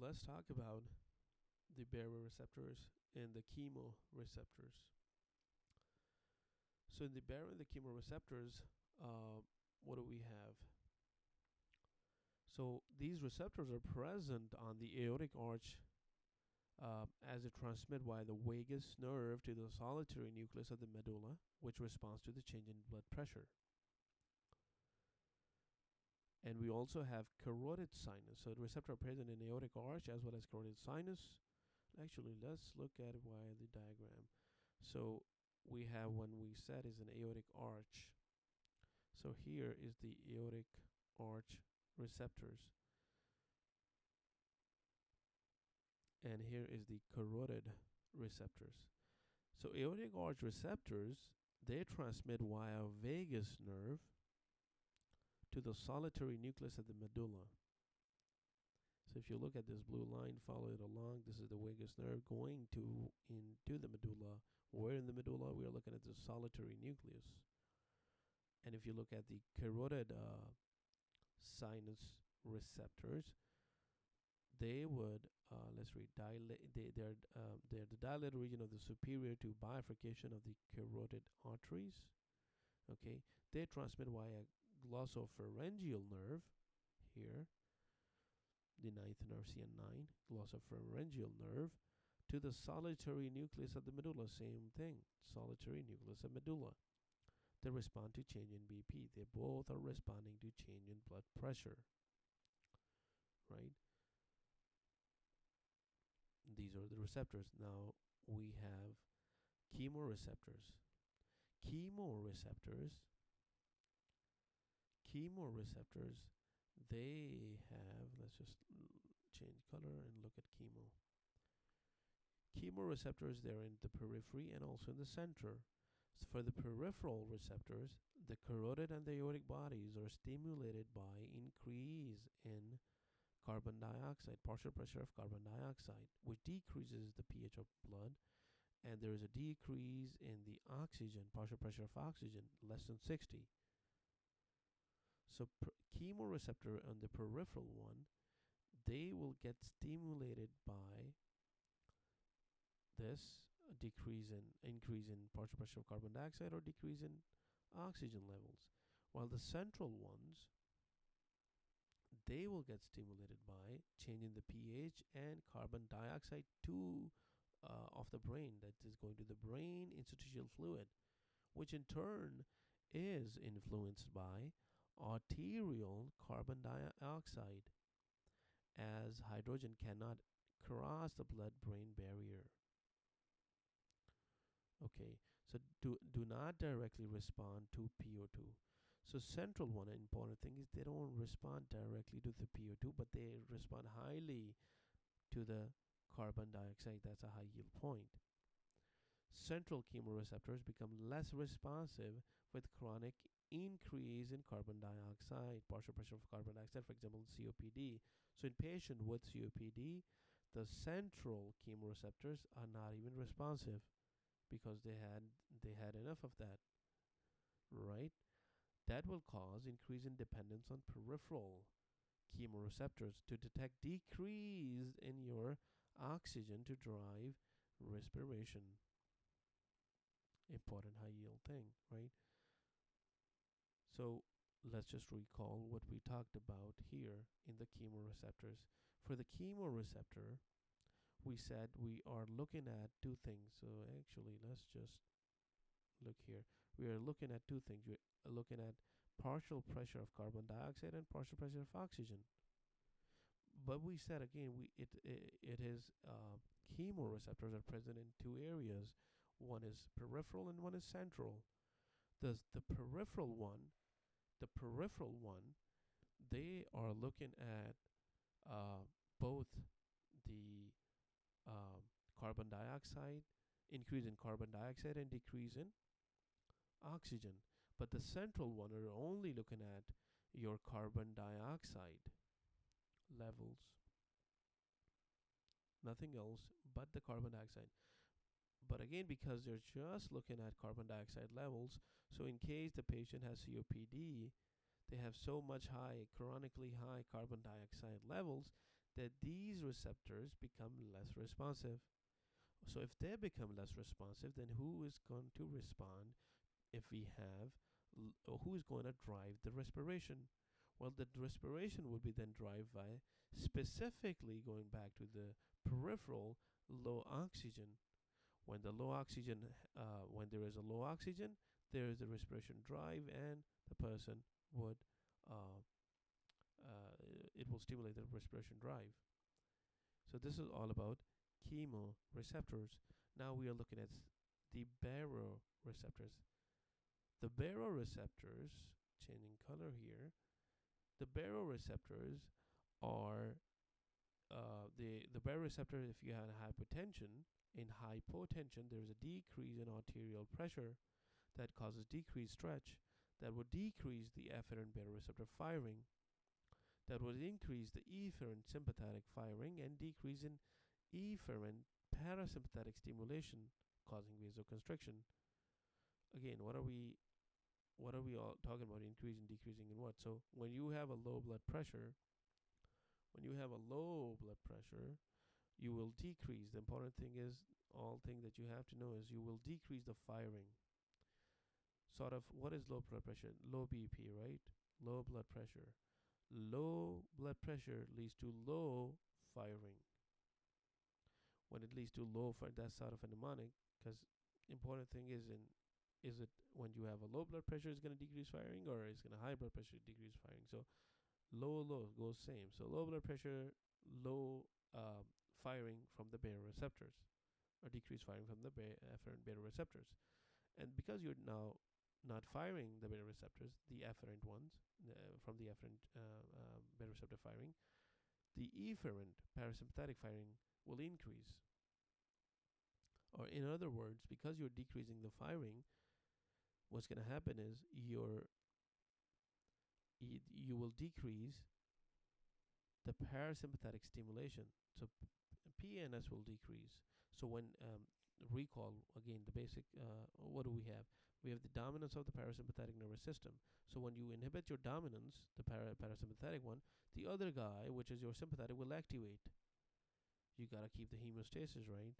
let's talk about the baroreceptors and the chemoreceptors. So in the baro and the chemoreceptors, what do we have? So these receptors are present on the aortic arch as it transmit via the vagus nerve to the solitary nucleus of the medulla, which responds to the change in blood pressure. And we also have carotid sinus. So the receptor are present in aortic arch as well as carotid sinus. Actually, let's look at it via the diagram. So we have one we said is an aortic arch. So here is the aortic arch receptors. And here is the carotid receptors. So aortic arch receptors, they transmit via vagus nerve to the solitary nucleus of the medulla. So if you look at this blue line, follow it along. This is the vagus nerve going into the medulla. Where in the medulla? We are looking at the solitary nucleus. And if you look at the carotid sinus receptors, they would let's read dilate. They're the dilated region of the superior to bifurcation of the carotid arteries. Okay, they transmit via glossopharyngeal nerve here, the ninth nerve, CN9, glossopharyngeal nerve, to the solitary nucleus of the medulla. Same thing, solitary nucleus of medulla. They respond to change in BP. They both are responding to change in blood pressure, right? These are the receptors. Now we have chemoreceptors. Chemoreceptors, they have, let's just change color and look at chemo. Chemoreceptors, they're in the periphery and also in the center. So for the peripheral receptors, the carotid and the aortic bodies are stimulated by increase in carbon dioxide, partial pressure of carbon dioxide, which decreases the pH of blood, and there is a decrease in the oxygen, partial pressure of oxygen, less than 60. So chemoreceptor on the peripheral one, they will get stimulated by this increase in partial pressure of carbon dioxide or decrease in oxygen levels, while the central ones, they will get stimulated by changing the pH and carbon dioxide of the brain, that is going to the brain interstitial fluid, which in turn is influenced by arterial carbon dioxide, as hydrogen cannot cross the blood-brain barrier. Okay, so do not directly respond to PO2. So central one important thing is they don't respond directly to the PO2, but they respond highly to the carbon dioxide. That's a high yield point. Central chemoreceptors become less responsive with chronic increase in carbon dioxide, partial pressure of carbon dioxide, for example, COPD. So in patients with COPD, the central chemoreceptors are not even responsive because they had enough of that, right? That will cause increase in dependence on peripheral chemoreceptors to detect decrease in your oxygen to drive respiration. Important high yield thing, right? So let's just recall what we talked about here in the chemoreceptors. For the chemoreceptor, we said we are looking at two things. So actually, let's just look here. We are looking at two things. We're looking at partial pressure of carbon dioxide and partial pressure of oxygen. But we said again, it is chemoreceptors are present in two areas. One is peripheral and one is central. The peripheral one, they are looking at both the carbon dioxide, increase in carbon dioxide and decrease in oxygen. But the central one are only looking at your carbon dioxide levels, nothing else but the carbon dioxide. But again, because they're just looking at carbon dioxide levels, so in case the patient has COPD, they have so much chronically high carbon dioxide levels that these receptors become less responsive. So if they become less responsive, then who is going to respond if we have, who is going to drive the respiration? Well, the respiration will be then driven by specifically going back to the peripheral low oxygen. When the low oxygen, when there is a low oxygen, there is a respiration drive, and the person would, uh, it will stimulate the respiration drive. So this is all about chemoreceptors. Now we are looking at the baroreceptors. The baroreceptors, changing color here, the baroreceptors are the baroreceptor. If you have hypotension, in hypotension, there is a decrease in arterial pressure that causes decreased stretch, that would decrease the afferent baroreceptor firing, that would increase the efferent sympathetic firing, and decrease in efferent parasympathetic stimulation, causing vasoconstriction. Again, what are we all talking about? Increasing, decreasing in what? So when you have a low blood pressure, when you have a low blood pressure, you will decrease. The important thing is, all thing that you have to know is, you will decrease the firing. Sort of, what is low blood pressure? Low BP, right? Low blood pressure. Low blood pressure leads to low firing. When it leads to low fire, that's sort of a mnemonic, because important thing is it when you have a low blood pressure is going to decrease firing, or is going to high blood pressure decrease firing? So low goes same. So low blood pressure, low firing from the baroreceptors, or decreased firing from the afferent baroreceptors. And because you're now not firing the baroreceptors, the afferent ones, from the afferent baroreceptor firing, the efferent parasympathetic firing will increase. Or in other words, because you're decreasing the firing, what's going to happen is you will decrease the parasympathetic stimulation. So PNS will decrease. So when recall again the basic, what do we have? We have the dominance of the parasympathetic nervous system. So when you inhibit your dominance, the parasympathetic one, the other guy, which is your sympathetic, will activate. You got to keep the hemostasis, right?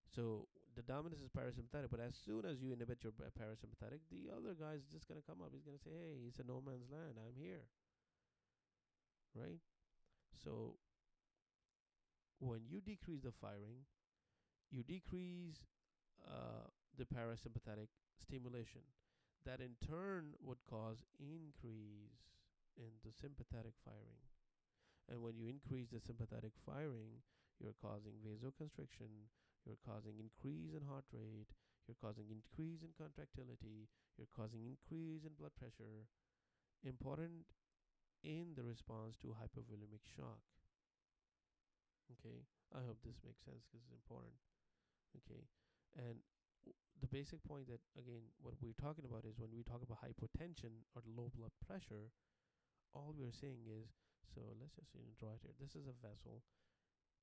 So the dominance is parasympathetic, but as soon as you inhibit your parasympathetic, the other guy is just going to come up. He's going to say, hey, it's a no man's land. I'm here. Right? So when you decrease the firing, you decrease the parasympathetic stimulation. That in turn would cause increase in the sympathetic firing. And when you increase the sympathetic firing, you're causing vasoconstriction, you're causing increase in heart rate, you're causing increase in contractility, you're causing increase in blood pressure. Important in the response to hypovolemic shock. Okay, I hope this makes sense because it's important. Okay, and the basic point that, again, what we're talking about is, when we talk about hypotension or low blood pressure, all we're saying is, so let's just draw it here. This is a vessel,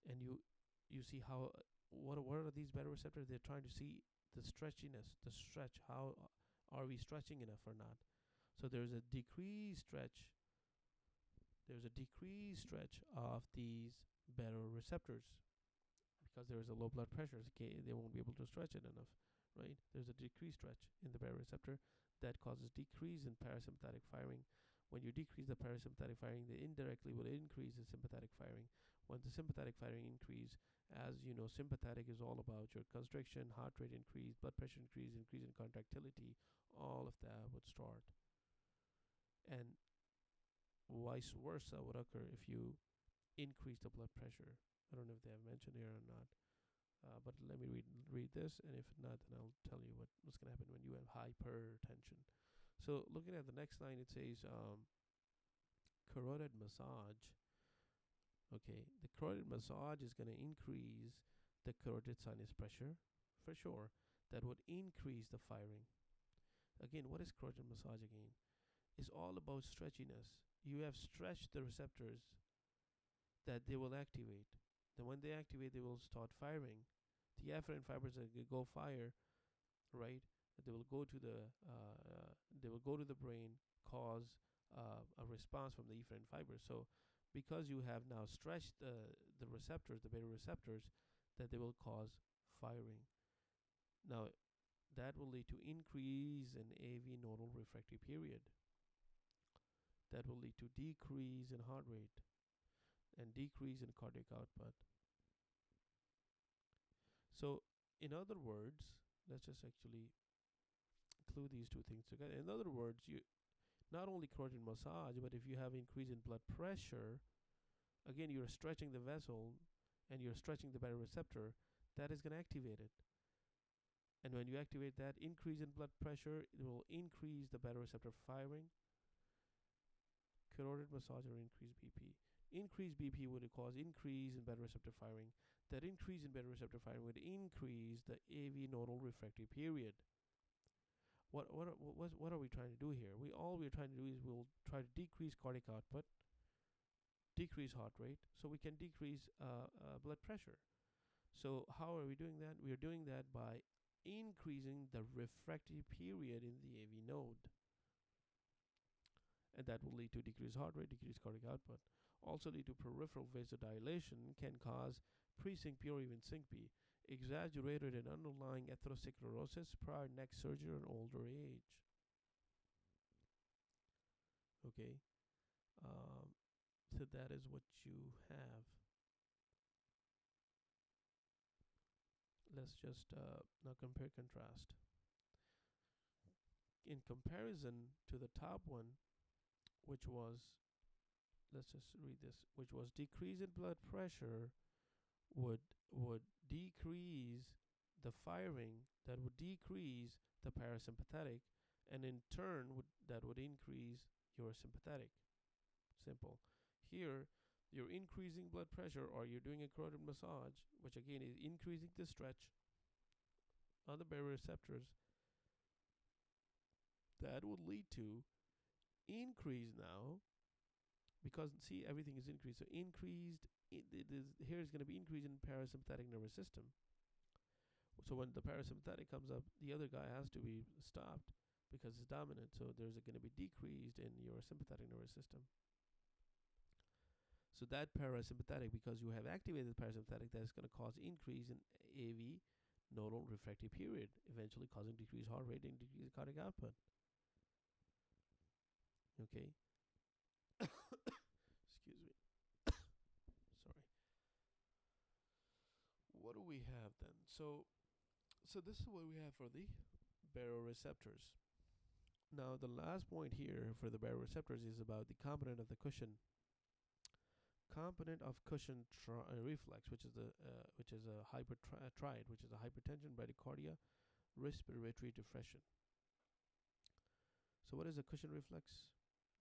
and you see how, what are these baroreceptors? They're trying to see the stretchiness, the stretch. How are we stretching enough or not? So there's a decreased stretch. There's a decreased stretch of these baroreceptors, because there is a low blood pressure. Okay, they won't be able to stretch it enough, right? There's a decreased stretch in the baroreceptor that causes decrease in parasympathetic firing. When you decrease the parasympathetic firing, they indirectly will increase the sympathetic firing. When the sympathetic firing increase, as you know, sympathetic is all about your constriction, heart rate increase, blood pressure increase, increase in contractility, all of that would start. And vice versa would occur if you increase the blood pressure. I don't know if they have mentioned here or not, but let me read this, and if not, then I'll tell you what's going to happen when you have hypertension. So looking at the next line, it says carotid massage. Okay, the carotid massage is going to increase the carotid sinus pressure, for sure. That would increase the firing. Again, what is carotid massage again? It's all about stretchiness. You have stretched the receptors that they will activate. Then when they activate, they will start firing. The afferent fibers that go fire, right? They will go to the brain, cause a response from the efferent fibers. So because you have now stretched the receptors, the baroreceptors, that they will cause firing. Now, that will lead to increase in AV nodal refractory period. That will lead to decrease in heart rate and decrease in cardiac output. So, in other words, let's just actually clue these two things together. In other words, you not only carotid massage, but if you have increase in blood pressure, again, you're stretching the vessel and you're stretching the baroreceptor, that is going to activate it. And when you activate that increase in blood pressure, it will increase the baroreceptor firing. Carotid massage or increased BP. Increased BP would cause increase in baroreceptor firing. That increase in baroreceptor firing would increase the AV nodal refractory period. What are we trying to do here? All we're trying to do is we'll try to decrease cardiac output, decrease heart rate, so we can decrease blood pressure. So how are we doing that? We are doing that by increasing the refractory period in the AV node. And that will lead to decreased heart rate, decreased cardiac output. Also lead to peripheral vasodilation, can cause pre-syncope or even syncope, exaggerated and underlying atherosclerosis, prior neck surgery, or older age. Okay, so that is what you have. Let's just now compare contrast. In comparison to the top one, which was, let's just read this, which was decrease in blood pressure would decrease the firing, that would decrease the parasympathetic, and in turn that would increase your sympathetic. Simple. Here you're increasing blood pressure, or you're doing a carotid massage, which again is increasing the stretch on the baroreceptors. That would lead to increase now, because see, everything is increased. So increased, here is going to be increase in parasympathetic nervous system. So when the parasympathetic comes up, the other guy has to be stopped because it's dominant. So there's going to be decreased in your sympathetic nervous system. So that parasympathetic, because you have activated the parasympathetic, that is going to cause increase in AV nodal refractory period, eventually causing decreased heart rate and decreased cardiac output. Okay. Excuse me. Sorry. What do we have then? So this is what we have for the baroreceptors. Now the last point here for the baroreceptors is about the component of the cushion. Component of cushion reflex, which is a hypertriad, which is a hypertension, bradycardia, respiratory depression. So what is a cushion reflex?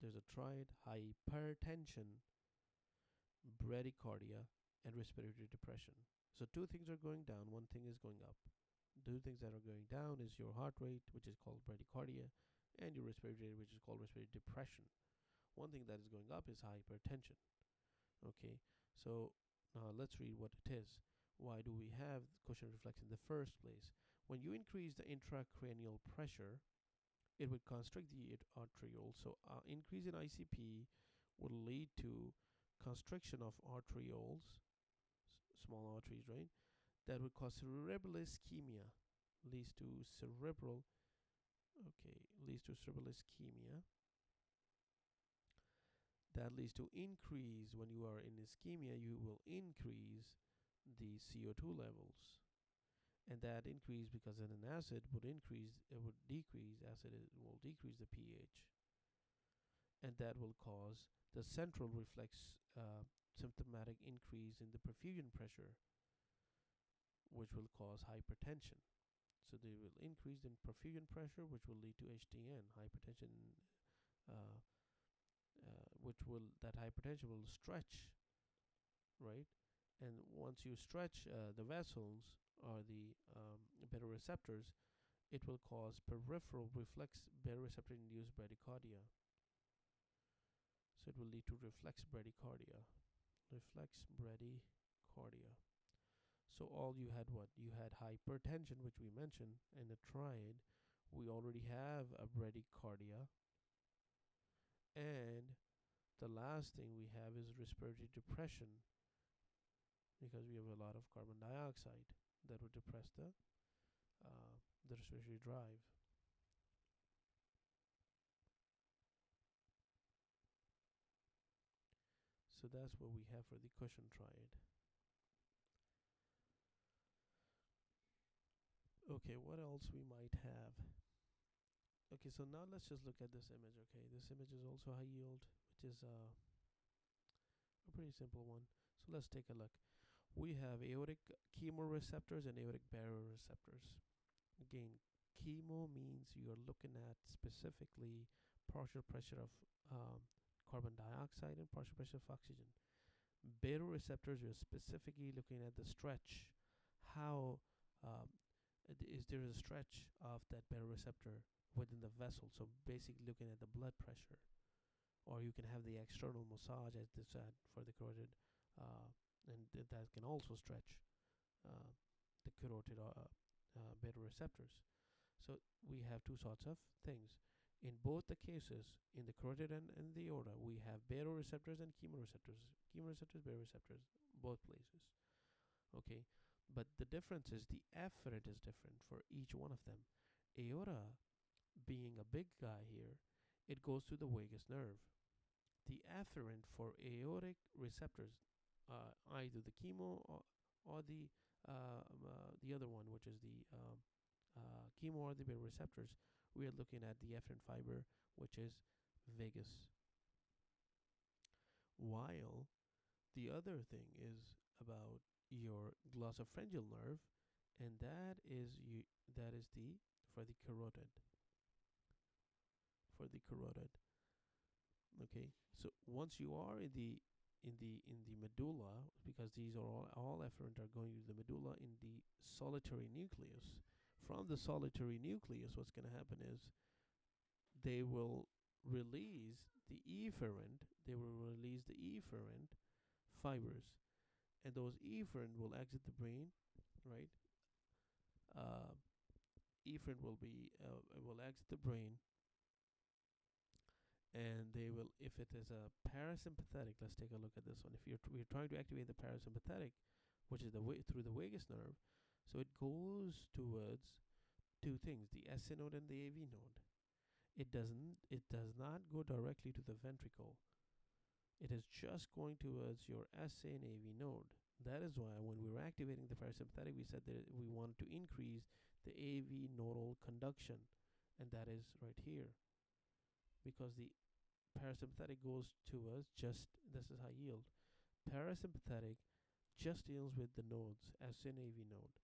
There's a triad: hypertension, bradycardia, and respiratory depression. So two things are going down, one thing is going up. Two things that are going down is your heart rate, which is called bradycardia, and your respiratory rate, which is called respiratory depression. One thing that is going up is hypertension. Okay, so now let's read what it is. Why do we have cushion reflex in the first place? When you increase the intracranial pressure, it would constrict the arteriole. So increase in ICP would lead to constriction of arterioles, small arteries, right? That would cause cerebral ischemia, leads to cerebral ischemia. That leads to increase. When you are in ischemia, you will increase the CO2 levels, and that increase, because in an acid would decrease acid, it will decrease the pH, and that will cause the central reflex symptomatic increase in the perfusion pressure, which will cause hypertension. So they will increase in perfusion pressure, which will lead to HTN, hypertension, that hypertension will stretch, right? And once you stretch the vessels or the baroreceptors, it will cause peripheral reflex baroreceptor induced bradycardia. So it will lead to reflex bradycardia. So all you had, what? You had hypertension, which we mentioned in the triad. We already have a bradycardia, and The last thing we have is respiratory depression, because we have a lot of carbon dioxide that would depress the respiratory drive. So that's what we have for the cushion triad. Okay, what else we might have? Okay, so now let's just look at this image. Okay, this image is also high yield, which is a pretty simple one. So let's take a look. We have aortic chemoreceptors and aortic baroreceptors. Again, chemo means you're looking at specifically partial pressure of carbon dioxide and partial pressure of oxygen. Baroreceptors, you're specifically looking at the stretch. How um, is there a stretch of that baroreceptor within the vessel? So basically looking at the blood pressure. Or you can have the external massage, as they said, for the carotid, and that can also stretch uh, the carotid baroreceptors. So we have two sorts of things. In both the cases, in the carotid and the aorta, we have baroreceptors and chemoreceptors. Chemoreceptors, baroreceptors, both places. Okay, but the difference is the afferent is different for each one of them. Aorta, being a big guy here, it goes to the vagus nerve. The afferent for aortic receptors, either the chemo or the other one, which is the chemo or the baroreceptors, we are looking at the afferent fiber, which is vagus. While the other thing is about your glossopharyngeal nerve, and that is the for the carotid. For the carotid. Okay, so once you are in the medulla, because these are all efferent are going to the medulla in the solitary nucleus. From the solitary nucleus, what's going to happen is they will release the efferent. They will release the efferent fibers, and those efferent will exit the brain, right? Uh, Efferent will exit the brain, and they will, if it is a parasympathetic, let's take a look at this one. If we're trying to activate the parasympathetic, which is the way through the vagus nerve, so it goes towards two things: the SA node and the AV node. It does not go directly to the ventricle. It is just going towards your SA and AV node. That is why when we were activating the parasympathetic, we said that we wanted to increase the AV nodal conduction, and that is right here, because the parasympathetic goes to us just, this is high yield. Parasympathetic just deals with the nodes, S and AV node.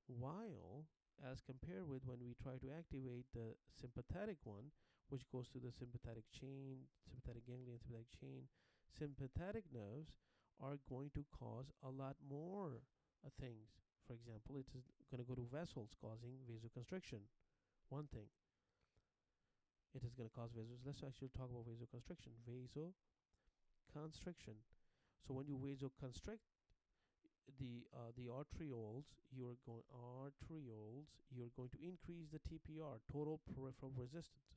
While, as compared with when we try to activate the sympathetic one, which goes to the sympathetic chain, sympathetic ganglion, sympathetic chain, sympathetic nerves are going to cause a lot more things. For example, it is going to go to vessels, causing vasoconstriction. One thing. It is going to cause let's actually talk about vasoconstriction. Vasoconstriction. So when you vasoconstrict the arterioles, you're going to increase the TPR, total peripheral resistance.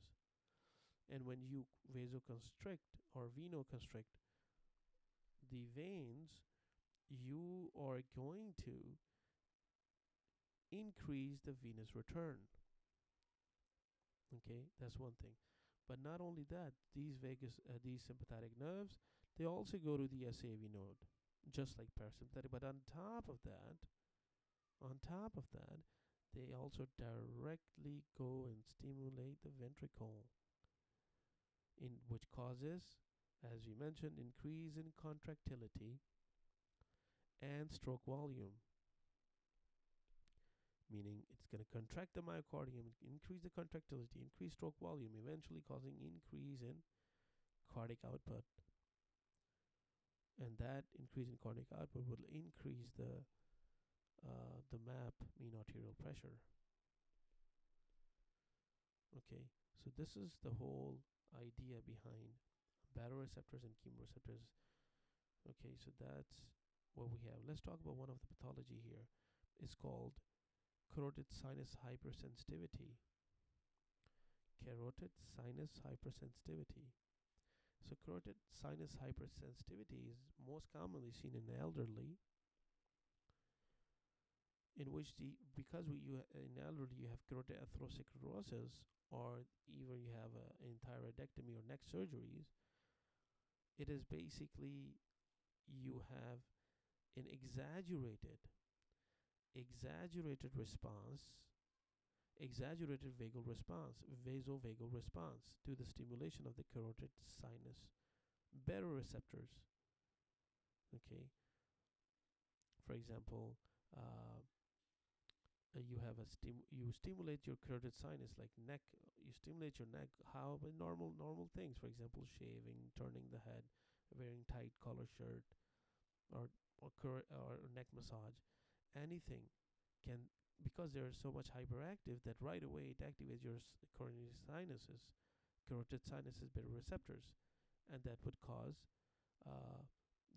And when you vasoconstrict or venoconstrict the veins, you are going to increase the venous return. Okay, that's one thing. But not only that, these sympathetic nerves, they also go to the SAV node, just like parasympathetic. But on top of that, they also directly go and stimulate the ventricle, in which causes, as we mentioned, increase in contractility and stroke volume. Meaning it's going to contract the myocardium, increase the contractility, increase stroke volume, eventually causing increase in cardiac output. And that increase in cardiac output will increase the MAP, mean arterial pressure. Okay, so this is the whole idea behind baroreceptors and chemoreceptors. Okay, so that's what we have. Let's talk about one of the pathology here. It's called carotid sinus hypersensitivity. Carotid sinus hypersensitivity. So carotid sinus hypersensitivity is most commonly seen in the elderly, in which in elderly you have carotid atherosclerosis, or even you have an thyroidectomy or neck surgeries. It is basically you have an exaggerated response, exaggerated vasovagal response to the stimulation of the carotid sinus baroreceptors. Okay, for example, uh, you stimulate your carotid sinus like neck. You stimulate your neck. How normal things, for example, shaving, turning the head, wearing tight collar shirt, or or neck massage, anything can, because they're so much hyperactive that right away it activates your coronary sinuses, carotid sinuses baroreceptors, and uh,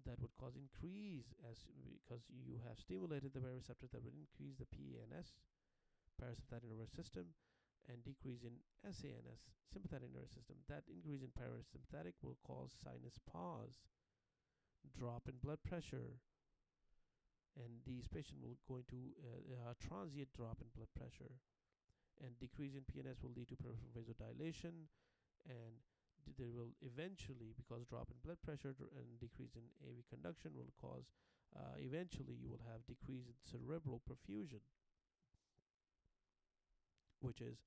that would cause increase, as because you have stimulated the baroreceptors, that would increase the PANS, parasympathetic nervous system, and decrease in SANS, sympathetic nervous system. That increase in parasympathetic will cause sinus pause, drop in blood pressure, and these patients will go into a transient drop in blood pressure, and decrease in PNS will lead to peripheral vasodilation, and there will eventually, because drop in blood pressure and decrease in AV conduction will cause, eventually you will have decrease in cerebral perfusion, which is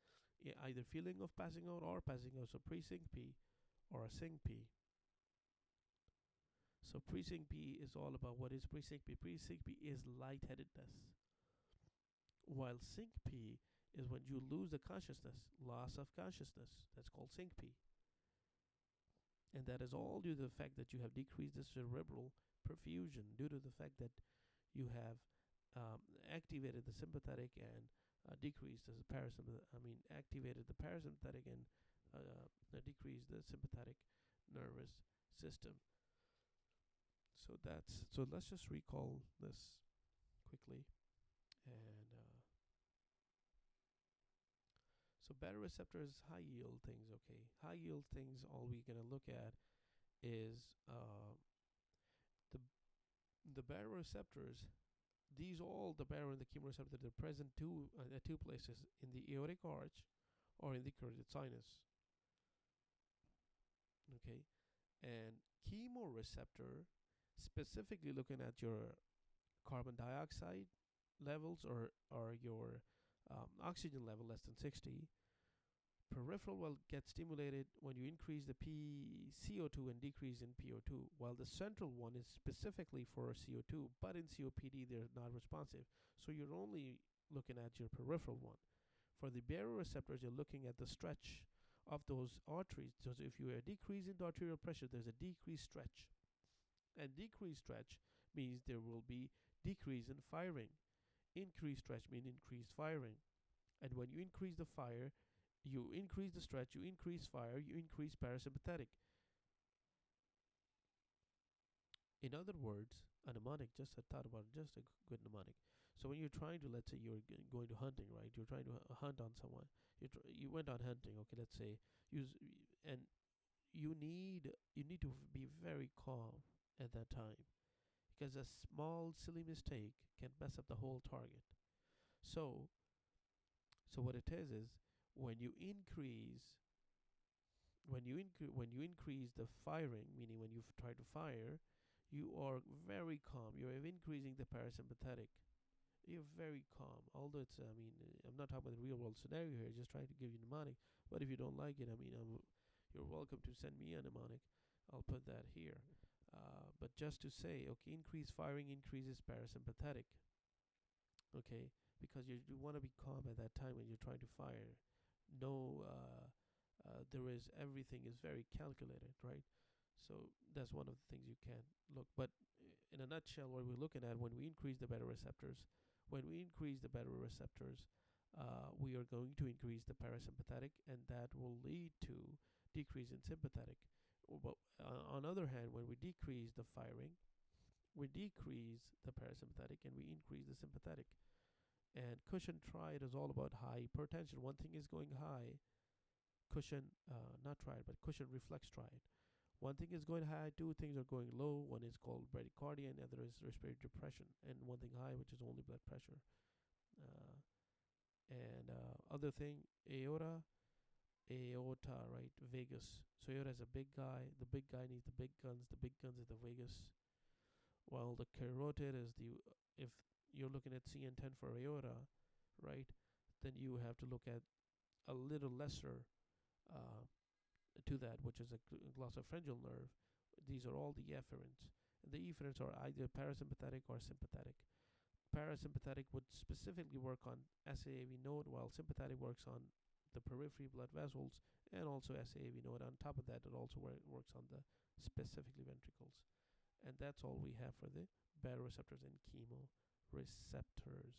either feeling of passing out or passing out, so pre-syncope or a syncope. So pre-syncope is all about, what is pre-syncope? Pre-syncope is lightheadedness, while syncope is when you lose the consciousness, loss of consciousness. That's called syncope. And that is all due to the fact that you have decreased the cerebral perfusion, due to the fact that you have activated the sympathetic and decreased the activated the parasympathetic and decreased the sympathetic nervous system. So let's just recall this quickly. And so baroreceptors, high yield things. Okay, high yield things. All we're gonna look at is the the baroreceptors. These all the baro and the chemoreceptors, they're present at two places, in the aortic arch or in the carotid sinus. Okay, and chemoreceptor, specifically looking at your carbon dioxide levels, or your oxygen level less than 60. Peripheral will get stimulated when you increase the CO2 and decrease in PO2, while the central one is specifically for CO2, but in COPD they're not responsive. So you're only looking at your peripheral one. For the baroreceptors, you're looking at the stretch of those arteries. So if you are decreasing the arterial pressure, there's a decreased stretch. And decreased stretch means there will be decrease in firing. Increased stretch means increased firing. And when you increase the fire, you increase the stretch, you increase fire, you increase parasympathetic. In other words, a mnemonic, just a thought about it, just a good mnemonic. So when you're trying to, let's say you're going to hunting, right? You're trying to hunt on someone. You went on hunting, okay? Let's say and you need to be very calm at that time, because a small silly mistake can mess up the whole target. So what it is when you increase the firing, meaning when you try to fire, you are very calm. You're increasing the parasympathetic. You're very calm. Although I'm not talking about the real world scenario here, just trying to give you mnemonic. But if you don't like it, you're welcome to send me a mnemonic. I'll put that here. But just to say, okay, increased firing increases parasympathetic. Okay, because you want to be calm at that time when you're trying to fire. No, everything is very calculated, right? So that's one of the things you can look. But in a nutshell, what we're looking at, when we increase the baroreceptors, we are going to increase the parasympathetic, and that will lead to decrease in sympathetic. But on the other hand, when we decrease the firing, we decrease the parasympathetic and we increase the sympathetic. And cushion triad is all about high hypertension. One thing is going high, cushion, not triad, but cushion reflex triad. One thing is going high, two things are going low. One is called bradycardia, and the other is respiratory depression. And one thing high, which is only blood pressure. Uh, and other thing, aorta, right? Vagus. So aorta is a big guy. The big guy needs the big guns. The big guns is the vagus. While the carotid is the, if you're looking at CN10 for aorta, right? Then you have to look at a little lesser uh, to that, which is a glossopharyngeal nerve. These are all the efferents. And the efferents are either parasympathetic or sympathetic. Parasympathetic would specifically work on SAAV node, while sympathetic works on the periphery blood vessels and also SAAV node. On top of that, it also works on the specifically ventricles. And that's all we have for the baroreceptors and chemoreceptors.